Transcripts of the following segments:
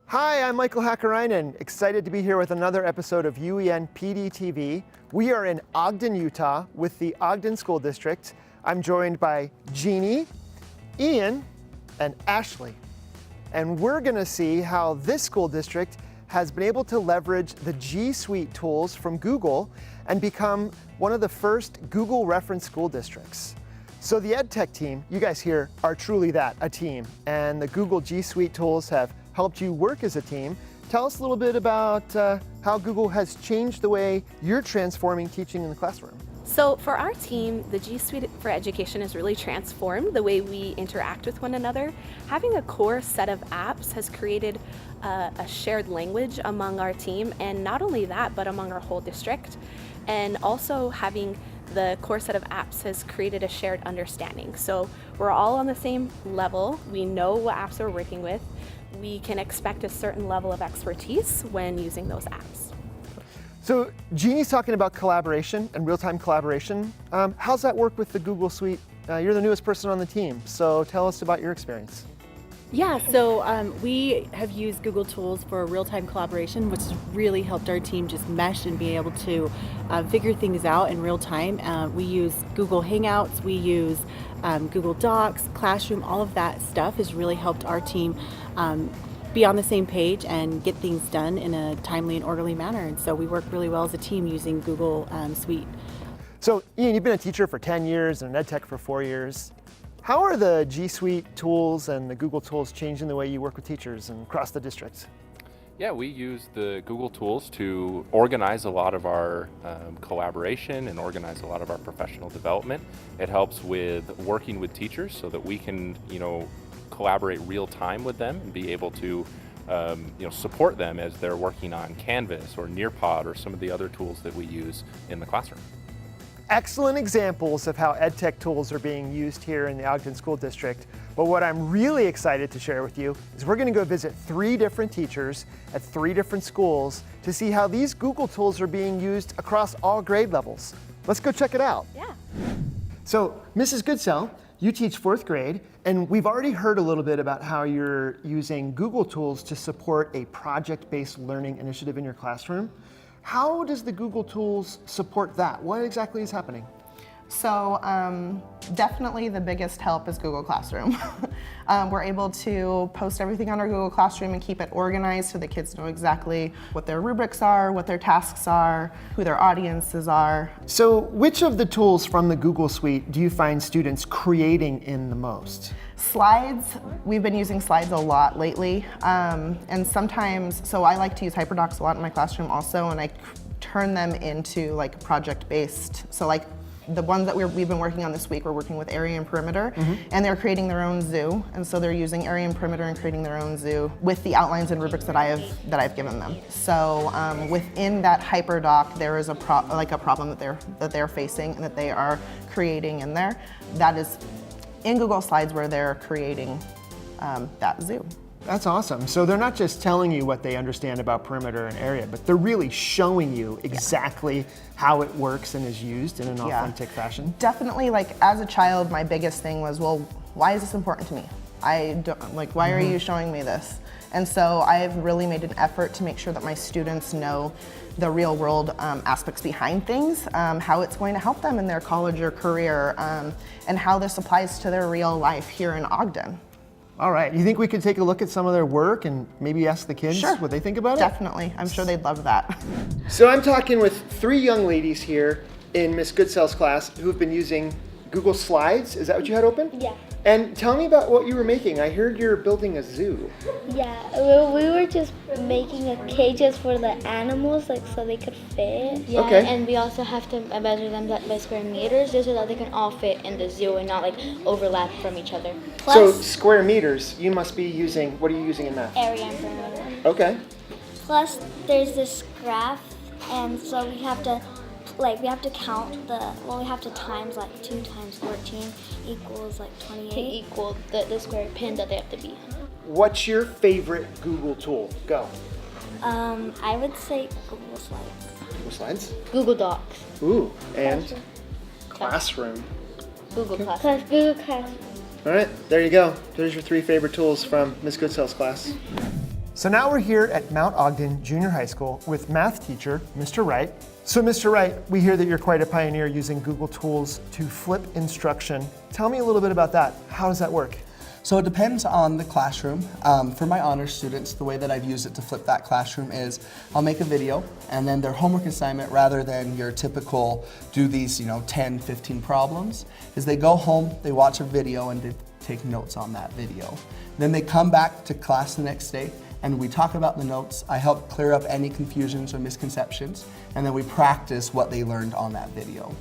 Hi, I'm Michael Hakkarainen, excited to be here with another episode of UEN PDTV. We are in Ogden, Utah with the Ogden School District. I'm joined by Jeannie, Ian, and Ashley. And we're gonna see how this school district has been able to leverage the GSuite tools from Google and become one of the first Google reference school districts. So the EdTech team, you guys here are truly that, a team. And the Google GSuite tools have helped you work as a team. Tell us a little bit about how Google has changed the way you're transforming teaching in the classroom. So for our team, the GSuite for Education has really transformed the way we interact with one another. Having a core set of apps has created a shared language among our team, and not only that, but among our whole district. And also having the core set of apps has created a shared understanding. So we're all on the same level. We know what apps we're working with. We can expect a certain level of expertise when using those apps. So Jeannie's talking about collaboration and real-time collaboration. How's that work with the Google Suite? You're the newest person on the team, so tell us about your experience. Yeah, so we have used Google tools for real-time collaboration, which has really helped our team just mesh and be able to figure things out in real time. We use Google Hangouts, we use Google Docs, Classroom, all of that stuff has really helped our team be on the same page and get things done in a timely and orderly manner. And so we work really well as a team using Google Suite. So Ian, you've been a teacher for 10 years and an EdTech for 4 years. How are the GSuite tools and the Google tools changing the way you work with teachers and across the district? Yeah, we use the Google tools to organize a lot of our collaboration and organize a lot of our professional development. It helps with working with teachers so that we can, collaborate real time with them and be able to, support them as they're working on Canvas or Nearpod or some of the other tools that we use in the classroom. Excellent examples of how EdTech tools are being used here in the Ogden School District. But what I'm really excited to share with you is we're going to go visit 3 different teachers at 3 different schools to see how these Google tools are being used across all grade levels. Let's go check it out. Yeah. So, Mrs. Goodsell, you teach 4th grade, and we've already heard a little bit about how you're using Google tools to support a project-based learning initiative in your classroom. How does the Google tools support that? What exactly is happening? So definitely the biggest help is Google Classroom. We're able to post everything on our Google Classroom and keep it organized so the kids know exactly what their rubrics are, what their tasks are, who their audiences are. So which of the tools from the Google Suite do you find students creating in the most? Slides, we've been using slides a lot lately. And sometimes, so I like to use HyperDocs a lot in my classroom also, and I turn them into like project-based. So like the ones that we've been working on this week, we're working with Area and Perimeter, and they're creating their own zoo. And so they're using Area and Perimeter and creating their own zoo with the outlines and rubrics that I've given them. So within that HyperDoc, there is a problem that they're facing and that they are creating in there. That is in Google Slides where they're creating that zoo. That's awesome. So they're not just telling you what they understand about perimeter and area, but they're really showing you exactly how it works and is used in an authentic fashion. Definitely, like as a child, my biggest thing was, well, why is this important to me? Why are you showing me this? And so I've really made an effort to make sure that my students know the real world aspects behind things, how it's going to help them in their college or career, and how this applies to their real life here in Ogden. All right, you think we could take a look at some of their work and maybe ask the kids what they think about it? Definitely, I'm sure they'd love that. So I'm talking with 3 young ladies here in Miss Goodsell's class who have been using Google Slides. Is that what you had open? Yeah. And tell me about what you were making. I heard you're building a zoo. Yeah, well, we were just making cages for the animals, so they could fit. Yeah, okay. And we also have to measure them by square meters, just so that they can all fit in the zoo and not overlap from each other. So square meters, you must be using, what are you using in math? Area and perimeter. Okay. Plus, there's this graph, and so we have to count we have to times 2 times 14 equals 28. To equal the square pin that they have to be. What's your favorite Google tool? Go. I would say Google Slides. Google Slides? Google Docs. Ooh, and Classroom. Google Classroom. Google Classroom. All right, there you go. There's your 3 favorite tools from Ms. Goodsell's class. So now we're here at Mount Ogden Junior High School with math teacher, Mr. Wright. So Mr. Wright, we hear that you're quite a pioneer using Google Tools to flip instruction. Tell me a little bit about that. How does that work? So it depends on the classroom. For my honors students, the way that I've used it to flip that classroom is I'll make a video, and then their homework assignment, rather than your typical do these 10, 15 problems, is they go home, they watch a video, and they take notes on that video. Then they come back to class the next day, and we talk about the notes. I help clear up any confusions or misconceptions, and then we practice what they learned on that video.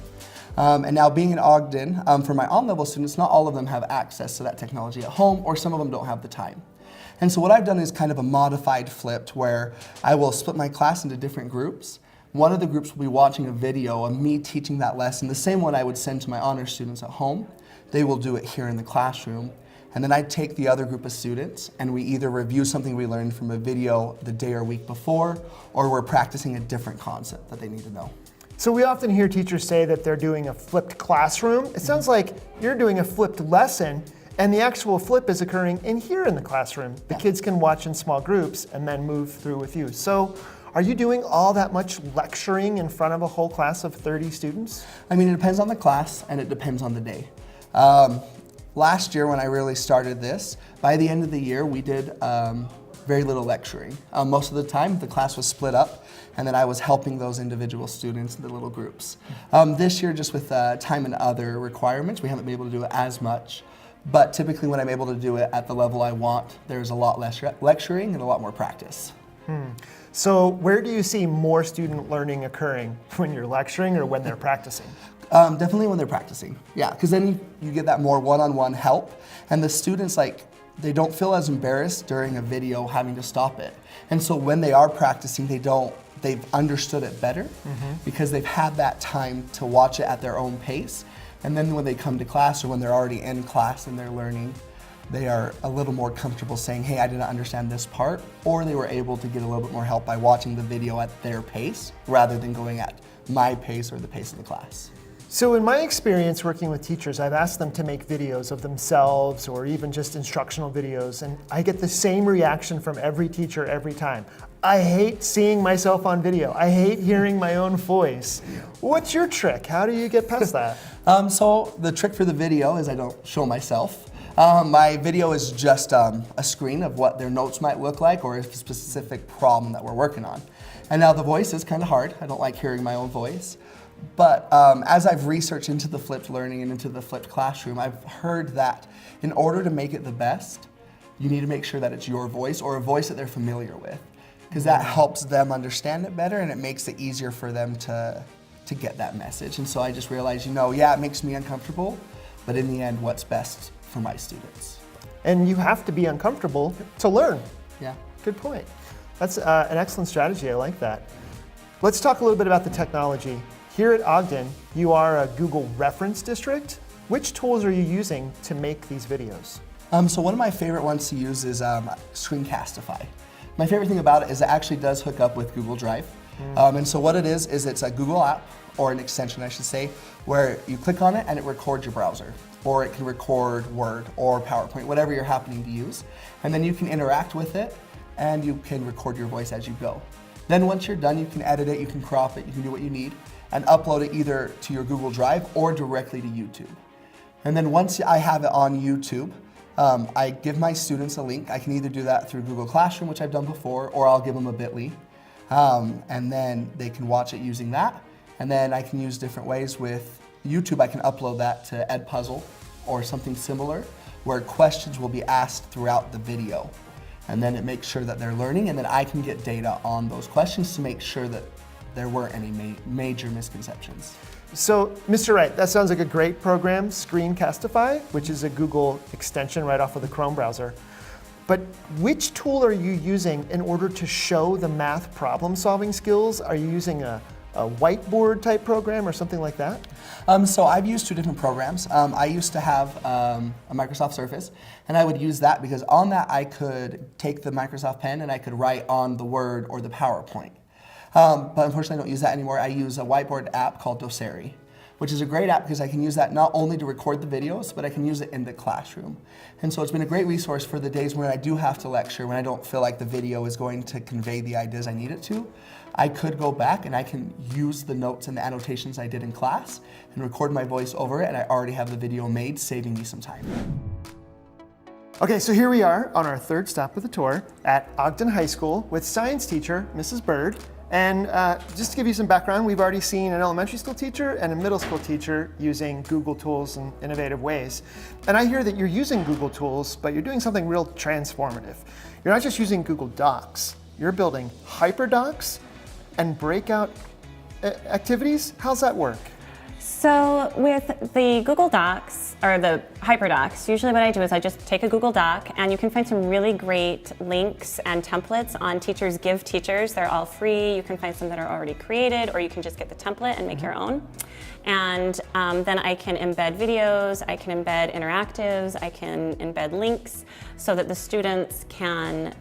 And now being in Ogden, for my on-level students, not all of them have access to that technology at home, or some of them don't have the time. And so what I've done is kind of a modified flipped, where I will split my class into different groups. One of the groups will be watching a video of me teaching that lesson, the same one I would send to my honors students at home. They will do it here in the classroom. And then I take the other group of students, and we either review something we learned from a video the day or week before, or we're practicing a different concept that they need to know. So we often hear teachers say that they're doing a flipped classroom. It sounds like you're doing a flipped lesson, and the actual flip is occurring in here in the classroom. The kids can watch in small groups and then move through with you. So are you doing all that much lecturing in front of a whole class of 30 students? I mean, it depends on the class, and it depends on the day. Last year when I really started this, by the end of the year we did very little lecturing. Most of the time the class was split up, and then I was helping those individual students in the little groups. This year, just with time and other requirements, we haven't been able to do it as much. But typically when I'm able to do it at the level I want, there's a lot less lecturing and a lot more practice. So where do you see more student learning occurring, when you're lecturing or when they're practicing? Definitely when they're practicing, yeah, because then you get that more one-on-one help, and the students, they don't feel as embarrassed during a video having to stop it. And so when they are practicing, they've understood it better because they've had that time to watch it at their own pace. And then when they come to class, or when they're already in class and they're learning, they are a little more comfortable saying, hey, I didn't understand this part, or they were able to get a little bit more help by watching the video at their pace rather than going at my pace or the pace of the class. So in my experience working with teachers, I've asked them to make videos of themselves or even just instructional videos, and I get the same reaction from every teacher every time. I hate seeing myself on video. I hate hearing my own voice. What's your trick? How do you get past that? So the trick for the video is I don't show myself. My video is just a screen of what their notes might look like, or a specific problem that we're working on. And now the voice is kind of hard. I don't like hearing my own voice. But as I've researched into the flipped learning and into the flipped classroom, I've heard that in order to make it the best, you need to make sure that it's your voice, or a voice that they're familiar with, because that helps them understand it better, and it makes it easier for them to get that message. And so I just realized, yeah, it makes me uncomfortable, but in the end, what's best for my students. And you have to be uncomfortable to learn. Yeah. Good point. That's an excellent strategy. I like that. Let's talk a little bit about the technology. Here at Ogden, you are a Google reference district. Which tools are you using to make these videos? So one of my favorite ones to use is Screencastify. My favorite thing about it is it actually does hook up with Google Drive. And so what it is it's a Google app, or an extension I should say, where you click on it and it records your browser, or it can record Word or PowerPoint, whatever you're happening to use. And then you can interact with it, and you can record your voice as you go. Then once you're done, you can edit it, you can crop it, you can do what you need, and upload it either to your Google Drive or directly to YouTube. And then once I have it on YouTube, I give my students a link. I can either do that through Google Classroom, which I've done before, or I'll give them a bit.ly. And then they can watch it using that. And then I can use different ways with YouTube. I can upload that to Edpuzzle or something similar, where questions will be asked throughout the video. And then it makes sure that they're learning, and then I can get data on those questions to make sure that there weren't any major misconceptions. So, Mr. Wright, that sounds like a great program, Screencastify, which is a Google extension right off of the Chrome browser. But which tool are you using in order to show the math problem-solving skills? Are you using a whiteboard type program or something like that? So I've used two different programs. I used to have a Microsoft Surface, and I would use that because on that I could take the Microsoft pen and I could write on the Word or the PowerPoint. But unfortunately I don't use that anymore. I use a whiteboard app called dissects. which is a great app because I can use that not only to record the videos, but I can use it in the classroom. And so it's been a great resource for the days when I do have to lecture, when I don't feel like the video is going to convey the ideas I need it to. I could go back and I can use the notes and the annotations I did in class and record my voice over it, and I already have the video made, saving me some time. Okay, so here we are on our third stop of the tour at Ogden High School with science teacher, Mrs. Bird. And just to give you some background, we've already seen an elementary school teacher and a middle school teacher using Google tools in innovative ways. And I hear that you're using Google tools, but you're doing something real transformative. You're not just using Google Docs, you're building hyperdocs and breakout activities. How's that work? So with the Google Docs, or the hyperdocs, usually what I do is I just take a Google Doc, and you can find some really great links and templates on Teachers Give Teachers. They're all free. You can find some that are already created, or you can just get the template and make your own. And then I can embed videos, I can embed interactives, I can embed links so that the students can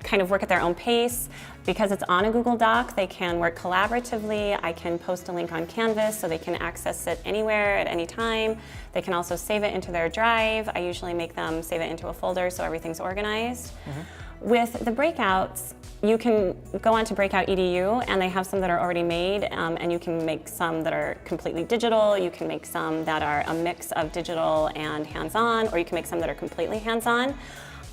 kind of work at their own pace. Because it's on a Google Doc, they can work collaboratively. I can post a link on Canvas so they can access it anywhere at any time. They can also save it into their drive. I usually make them save it into a folder so everything's organized. With the breakouts, you can go on to Breakout EDU, and they have some that are already made, and you can make some that are completely digital. You can make some that are a mix of digital and hands-on, or you can make some that are completely hands-on.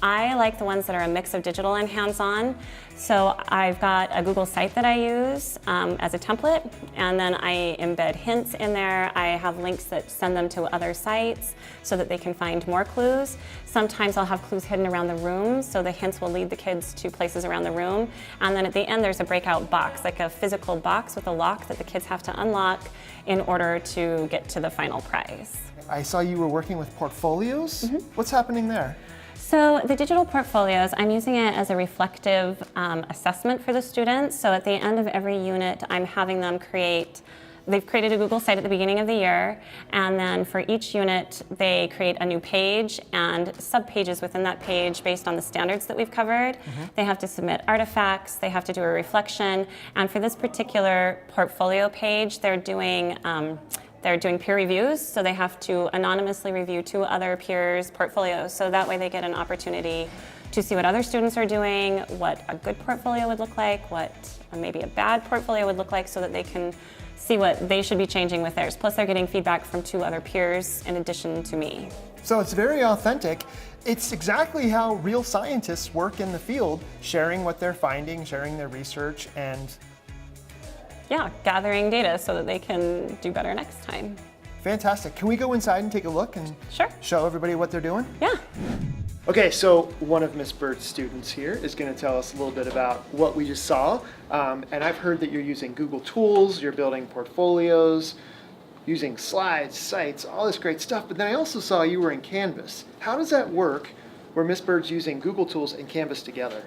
I like the ones that are a mix of digital and hands-on. So I've got a Google site that I use as a template, and then I embed hints in there. I have links that send them to other sites so that they can find more clues. Sometimes I'll have clues hidden around the room, so the hints will lead the kids to places around the room. And then at the end, there's a breakout box, like a physical box with a lock that the kids have to unlock in order to get to the final prize. I saw you were working with portfolios. What's happening there? So the digital portfolios, I'm using it as a reflective assessment for the students. So at the end of every unit, I'm having them they've created a Google site at the beginning of the year, and then for each unit, they create a new page and sub-pages within that page based on the standards that we've covered. They have to submit artifacts, they have to do a reflection, and for this particular portfolio page, they're doing peer reviews, so they have to anonymously review 2 other peers' portfolios, so that way they get an opportunity to see what other students are doing, what a good portfolio would look like, what maybe a bad portfolio would look like, so that they can see what they should be changing with theirs. Plus they're getting feedback from 2 other peers in addition to me. So it's very authentic. It's exactly how real scientists work in the field, sharing what they're finding, sharing their research, and gathering data so that they can do better next time. fantastic. Can we go inside and take a look and Sure. show everybody what they're doing? Yeah. Okay, so one of Miss Bird's students here is going to tell us a little bit about what we just saw. And I've heard that you're using Google tools, you're building portfolios, using slides, sites, all this great stuff. But then I also saw you were in Canvas. How does that work where Miss Bird's using Google tools and Canvas together?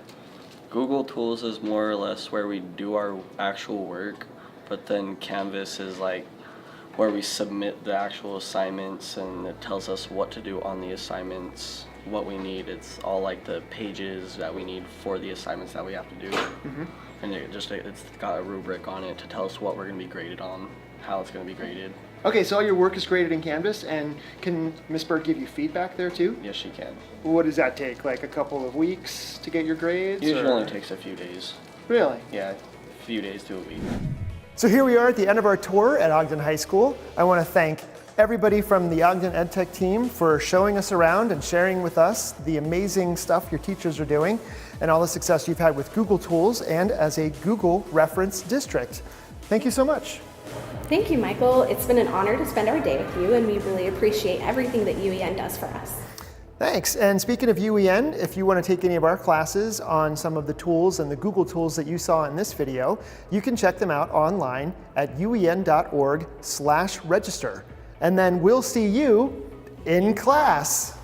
Google Tools is more or less where we do our actual work, but then Canvas is like where we submit the actual assignments, and it tells us what to do on the assignments, what we need. It's all like the pages that we need for the assignments that we have to do. And it's got a rubric on it to tell us what we're going to be graded on, how it's going to be graded. Okay, so all your work is graded in Canvas, and can Miss Bird give you feedback there too? Yes, she can. What does that take, like a couple of weeks to get your grades? Usually or? only takes a few days. Really? Yeah, a few days to a week. So here we are at the end of our tour at Ogden High School. I want to thank everybody from the Ogden EdTech team for showing us around and sharing with us the amazing stuff your teachers are doing and all the success you've had with Google tools and as a Google reference district. Thank you so much. Thank you, Michael. It's been an honor to spend our day with you, and we really appreciate everything that UEN does for us. Thanks. And speaking of UEN, if you want to take any of our classes on some of the tools and the Google tools that you saw in this video, you can check them out online at uen.org/register. And then we'll see you in class.